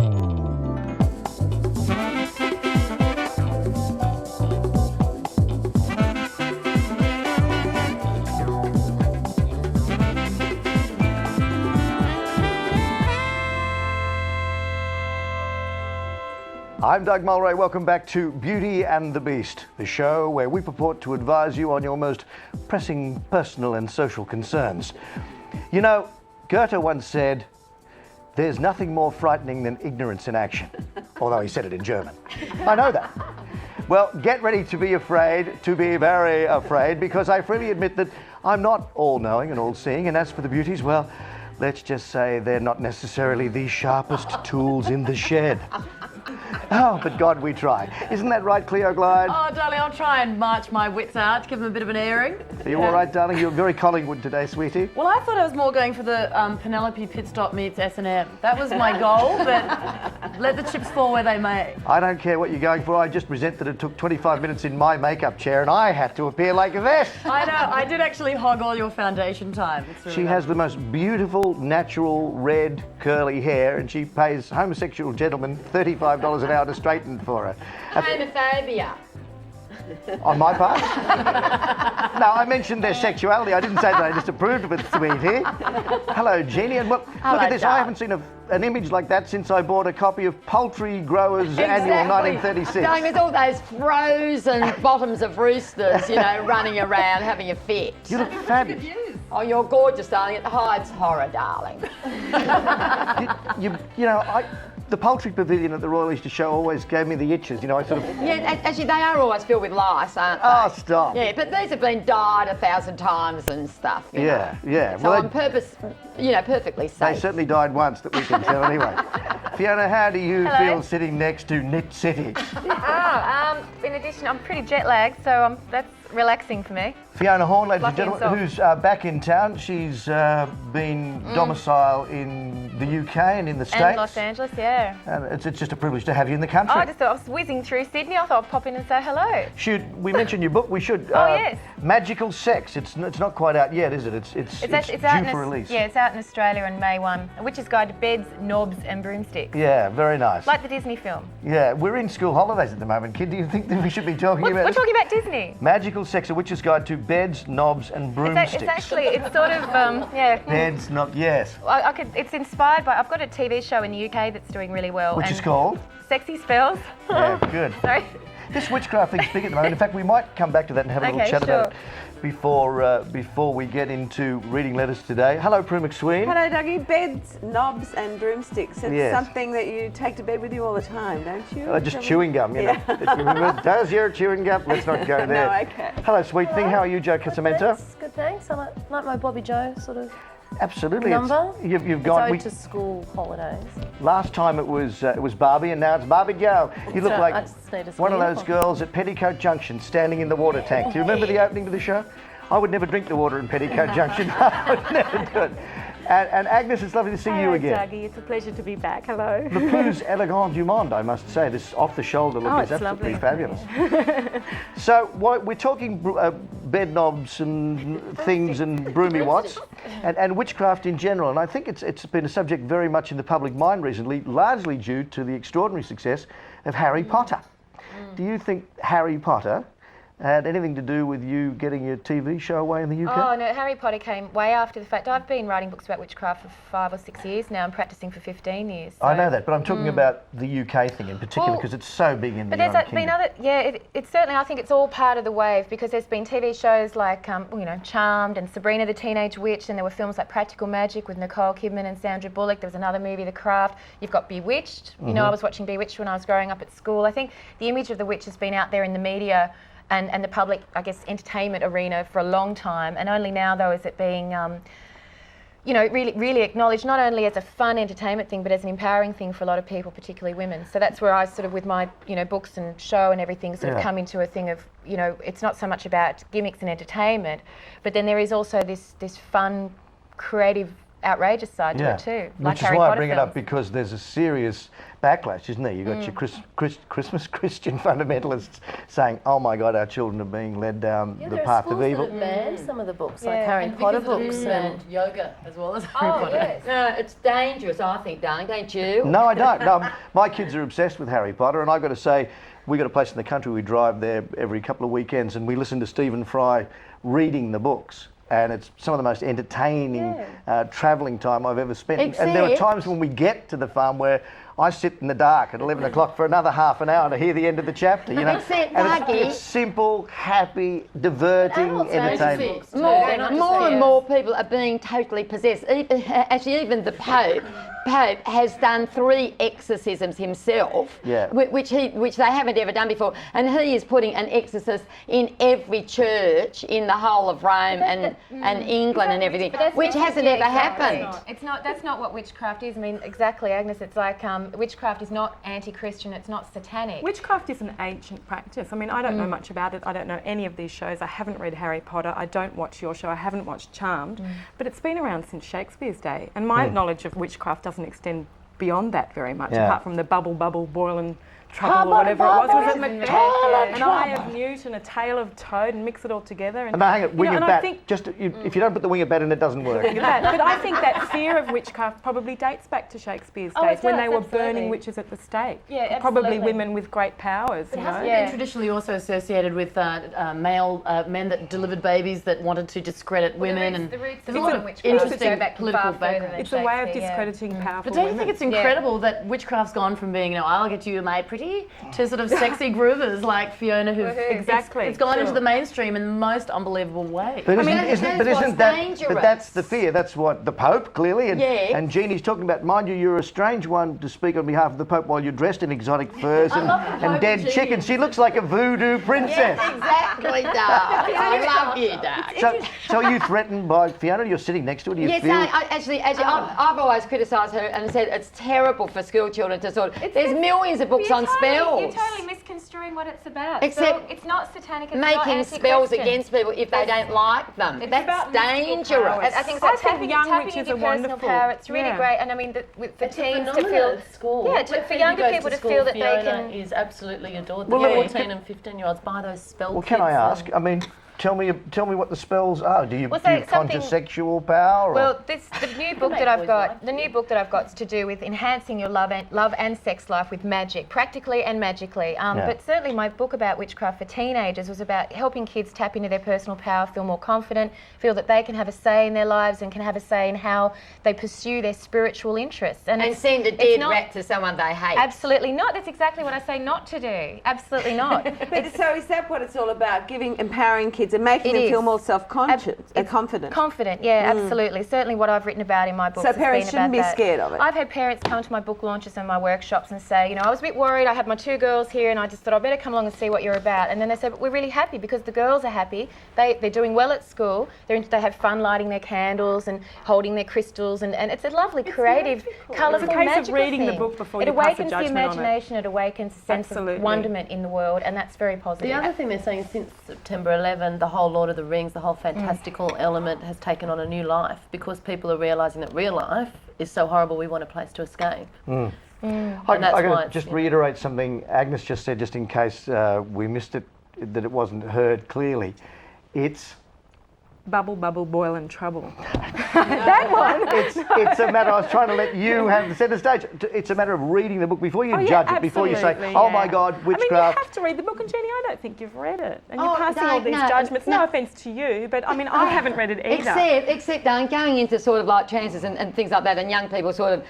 I'm Doug Mulray. Welcome back to Beauty and the Beast, the show where we purport to advise you on your most pressing personal and social concerns. You know, Goethe once said, "There's nothing more frightening than ignorance in action," although he said it in German. I know that. Well, get ready to be afraid, to be very afraid, because I freely admit that I'm not all-knowing and all-seeing, and as for the beauties, well, let's just say they're not necessarily the sharpest tools in the shed. Oh, but God, we try. Isn't that right, Cleo Glide? Oh, darling, I'll try and march my wits out, give them a bit of an airing. Are you all right, darling? You're very Collingwood today, sweetie. Well, I thought I was more going for the Penelope pit stop meets S&M. That was my goal, but let the chips fall where they may. I don't care what you're going for. I just resent that it took 25 minutes in my makeup chair and I had to appear like this. I know. I did actually hog all your foundation time. She has the most beautiful, natural, red, curly hair, and she pays homosexual gentlemen $35 an hour to straighten for her. Homophobia. On my part? No, I mentioned their sexuality. I didn't say that I disapproved of it, sweetie. Hello, Jeannie. And look at this. I haven't seen an image like that since I bought a copy of Poultry Growers Annual 1936. Darling, there's all those frozen bottoms of roosters, you know, running around having a fit. You look fabulous. Oh, you're gorgeous, darling. It hides horror, darling. You know, the poultry pavilion at the Royal Easter Show always gave me the itches. You know, I sort of... Yeah, actually, they are always filled with lice, aren't they? Oh, stop. Yeah, but these have been dyed 1,000 times and stuff. You know. Yeah. So on purpose, you know, perfectly safe. They certainly died once that we can tell anyway. Fiona, how do you feel sitting next to Knit City? In addition, I'm pretty jet lagged, so that's relaxing for me. Fiona Horne, ladies and gentlemen, who's back in town. She's been domiciled in the UK and in the States. And Los Angeles, yeah. And it's just a privilege to have you in the country. Oh, I just thought I was whizzing through Sydney. I thought I'd pop in and say hello. Should we mention your book? We should. Yes. Magical Sex. It's not quite out yet, is it? It's due for release. Yeah, it's out in Australia on May 1. A Witch's Guide to Beds, Knobs and Broomsticks. Yeah, very nice. Like the Disney film. Yeah, we're in school holidays at the moment, kid. Do you think that we should be talking about We're talking about Disney. Magical Sex, A Witch's Guide to Beds, Knobs and Broomsticks. It's sort of, yeah. Beds, knobs, yes. It's inspired by, I've got a TV show in the UK that's doing really well. Which is called? Sexy Spells. Yeah, good. Sorry. This witchcraft thing's big at the moment. In fact, we might come back to that and have a little chat about it before we get into reading letters today. Hello, Prue McSween. Hello, Dougie. Beds, knobs and broomsticks. It's something that you take to bed with you all the time, don't you? Just chewing gum, you know. Does your chewing gum? Let's not go there. No, okay. Hello, sweet thing. How are you, Joe Casamento? Good, thanks. I like my Bobby Joe sort of Absolutely. number. You've gone to school holidays. Last time it was Barbie, and now it's Barbie Joe. You look like one of those girls at Petticoat Junction standing in the water tank. Do you remember the opening to the show? I would never drink the water in Petticoat Junction. I would never do it. And Agnes, it's lovely to see you again. Dougie, it's a pleasure to be back. Hello. Le plus élégant du monde, I must say. This off-the-shoulder look is absolutely fabulous. So we're talking bed knobs and things and broomy what's, and witchcraft in general. And I think it's been a subject very much in the public mind recently, largely due to the extraordinary success of Harry Potter. Do you think Harry Potter had anything to do with you getting your TV show away in the UK? Oh no, Harry Potter came way after the fact. I've been writing books about witchcraft for 5 or 6 years now. I'm practicing for 15 years. So. I know that, but I'm talking about the UK thing in particular because it's so big in the United Kingdom. But there's it's certainly, I think it's all part of the wave because there's been TV shows like, Charmed and Sabrina the Teenage Witch, and there were films like Practical Magic with Nicole Kidman and Sandra Bullock. There was another movie, The Craft. You've got Bewitched. You know, I was watching Bewitched when I was growing up at school. I think the image of the witch has been out there in the media and the public, I guess, entertainment arena for a long time, and only now, though, is it being, really, really acknowledged, not only as a fun entertainment thing, but as an empowering thing for a lot of people, particularly women. So that's where I sort of, with my, books and show and everything, sort of come into a thing of, it's not so much about gimmicks and entertainment, but then there is also this fun, creative outrageous side to it too. Like Which is Harry why I Potter bring it films. up, because there's a serious backlash, isn't there? You've got your Christmas Christian fundamentalists saying, oh my God, our children are being led down the path of evil. That have banned some of the books, like Yeah. Harry And Potter because of books. and yoga as well as Harry Potter. Yes. No, it's dangerous, I think, darling, don't you? No, I don't. No, my kids are obsessed with Harry Potter, and I've got to say, we got a place in the country, we drive there every couple of weekends, and we listen to Stephen Fry reading the books. And it's some of the most entertaining travelling time I've ever spent. And there are times when we get to the farm where I sit in the dark at 11 o'clock for another half an hour to hear the end of the chapter, you know. And it's simple, happy, diverting entertainment. More and more people are being totally possessed. Actually, even the Pope has done 3 exorcisms himself, which they haven't ever done before, and he is putting an exorcist in every church in the whole of Rome and England and everything, which hasn't ever happened. It's not. That's not what witchcraft is. I mean, exactly, Agnes. It's like witchcraft is not anti-Christian. It's not satanic. Witchcraft is an ancient practice. I mean, I don't know much about it. I don't know any of these shows. I haven't read Harry Potter. I don't watch your show. I haven't watched Charmed. But it's been around since Shakespeare's day. And my knowledge of witchcraft doesn't extend beyond that very much, apart from the bubble, boil and trouble or whatever it was. Was it Macbeth? An Eye of Newt and a Tale of Toad, and mix it all together. And hang it, wing of bat. If you don't put the wing of bat in, it doesn't work. But I think that fear of witchcraft probably dates back to Shakespeare's days, when they were burning witches at the stake. Yeah, probably women with great powers. It hasn't been traditionally also associated with male men that delivered babies that wanted to discredit women, and there's a lot of interesting political background. It's a way of discrediting powerful But don't you women. think it's incredible that witchcraft's gone from being, I'll get you made pretty, to sort of sexy groovers like Fiona, who Exactly. it's gone into the mainstream in the most unbelievable way. But isn't that's the fear. That's what the Pope clearly and Jeannie's talking about. Mind you, you're a strange one to speak on behalf of the Pope while you're dressed in exotic furs and dead chickens. She looks like a voodoo princess. Yes, exactly, darling. I love you, darling. So are you threatened by Fiona? You're sitting next to her. Do you Yes, feel? I've always criticised her and said it's terrible for school children to there's millions of books on spells. You're totally misconstruing what it's about. Except it's not satanic. It's not making spells against people if they don't like them. That's dangerous. I think it's tapping young into witches your are personal wonderful. power. It's really great, and I mean, for teens to feel at school. for younger people to feel that they Fiona can. is absolutely adored. Well, The look, 14 and 15-year-olds buy those spell Well, can I ask? I mean, tell me what the spells are. Do you conjure sexual power? Or? Well, the new book that I've got is to do with enhancing your love and sex life with magic, practically and magically. But certainly my book about witchcraft for teenagers was about helping kids tap into their personal power, feel more confident, feel that they can have a say in their lives and can have a say in how they pursue their spiritual interests. And send a dead rat to someone they hate. Absolutely not. That's exactly what I say not to do. Absolutely not. So is that what it's all about? Empowering kids and making them feel more self-conscious and confident? Confident, yeah, absolutely. Certainly what I've written about in my books So has parents been about shouldn't be that. scared of it? I've had parents come to my book launches and my workshops and say, I was a bit worried. I had my 2 girls here and I just thought I better come along and see what you're about. And then they said, but we're really happy because the girls are happy. They're doing well at school. They have fun lighting their candles and holding their crystals. And it's a lovely, creative, colourful, It's a case of magical reading the thing. book before it you pass a awakens the judgment on it. imagination. It awakens a sense Absolutely. of wonderment in the world. And that's very positive. The other thing they're saying, since September 11, the whole Lord of the Rings, the whole fantastical element has taken on a new life because people are realising that real life is so horrible, we want a place to escape. I that's why gotta it's, just reiterate something Agnes just said, just in case we missed it, that it wasn't heard clearly. It's Bubble, boil and trouble. it's a matter. I was trying to let you have the centre stage. It's a matter of reading the book before you judge it. Before you say, absolutely, "Oh my God, witchcraft." I mean, you have to read the book, and Jenny, I don't think you've read it, and you're passing all these judgments. No offence to you, but I mean, I haven't read it either. Except going into sort of like trances and things like that, and young people sort of,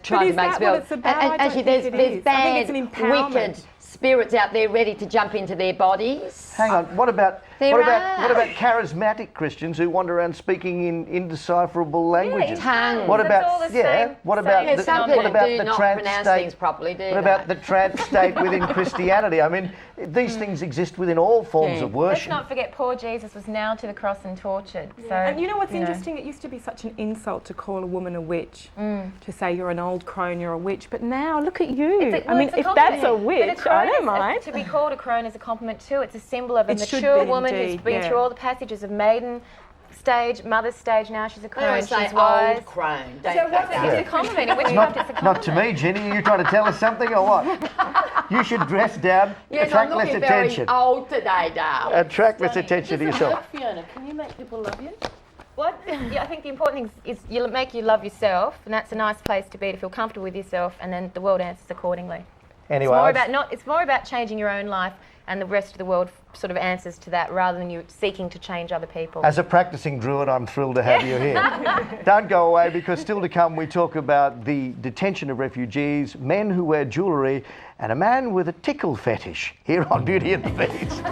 trying to make spells. What it's about? And I don't actually, think there's it is. I think it's bad, an empowerment. wicked spirits out there ready to jump into their bodies. Hang on. What about There what are. about charismatic Christians who wander around speaking in indecipherable languages? Tongues. What about all the same- What about Yeah, the, some what people about do the not trance pronounce state? things properly, do What they? about the trance state within Christianity? I mean, these things exist within all forms of Let's worship. not forget poor Jesus was nailed to the cross and tortured. So, And you know what's interesting? It used to be such an insult to call a woman a witch, to say you're an old crone, you're a witch. But now look at you. It's a- I mean, it's a if compliment. that's a But witch, crone I don't is- mind. To be called a crone is a compliment too. It's a symbol of a It should mature be woman who's indeed, been yeah. through all the passages of maiden stage, mother's stage now. She's a crone. I always say She's wise. old crone. So what's it's a compliment? In witchcraft, it's a compliment. Not to me, Jenny. Are you trying to tell us something or what? You should dress down, Yes, attract I'm less looking attention. very old today, Dale. Attract less attention to yourself. Fiona, can you make people love you? What? Yeah, I think the important thing is you make you love yourself, and that's a nice place to be, to feel comfortable with yourself, and then the world answers accordingly. Anyway, It's more about changing your own life, and the rest of the world sort of answers to that, rather than you seeking to change other people. as a practicing druid, I'm thrilled to have you here. Don't go away, because still to come we talk about the detention of refugees, men who wear jewellery, and a man with a tickle fetish here on Beauty and the Beast.